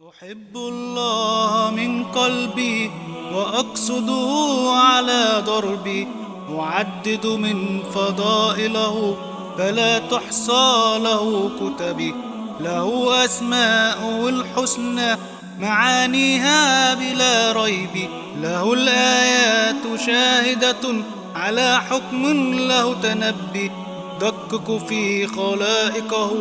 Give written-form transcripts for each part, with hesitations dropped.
أحب الله من قلبي وأقصده على دربي، أعدد من فضائله فلا تحصى له كتبي. له أسماء الحسنى معانيها بلا ريب، له الآيات شاهدة على حكم له تنبي. دقق في خلائقه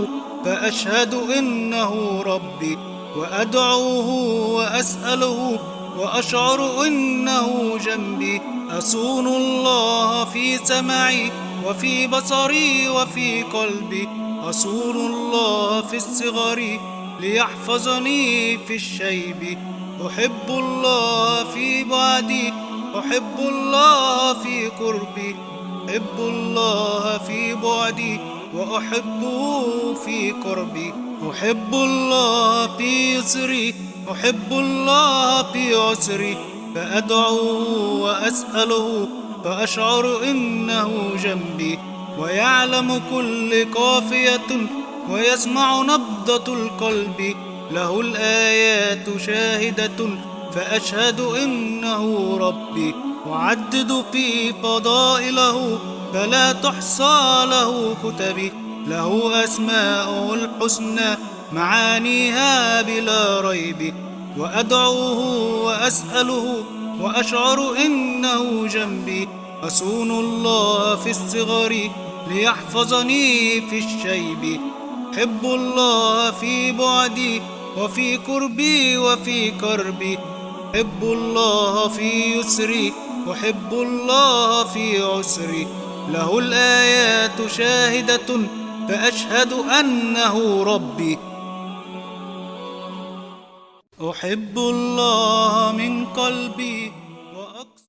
فأشهد إنه ربي، وأدعوه وأسأله وأشعر إنه جنبي. أصون الله في سمعي وفي بصري وفي قلبي، أصون الله في الصغر ليحفظني في الشيب. أحب الله في بعدي، أحب الله في قربي، أحب الله في بعدي وأحبه في قربي. أحب الله في يسري، أحب الله في عسري، فأدعوه وأسأله فأشعر إنه جنبي. ويعلم كل قافية ويسمع نبضة القلب، له الآيات شاهدة فأشهد إنه ربي. أعدد في فضائله فلا تحصى له كتبي، له أسماء الحسنى معانيها بلا ريب. وأدعوه وأسأله وأشعر إنه جنبي. أصون الله في الصغر ليحفظني في الشيب. أحب الله في بعدي وفي قربي وفي كربي، أحب الله في يسري أحب الله في عسري. له الآيات شاهدة فأشهد أنه ربي. أحب الله من قلبي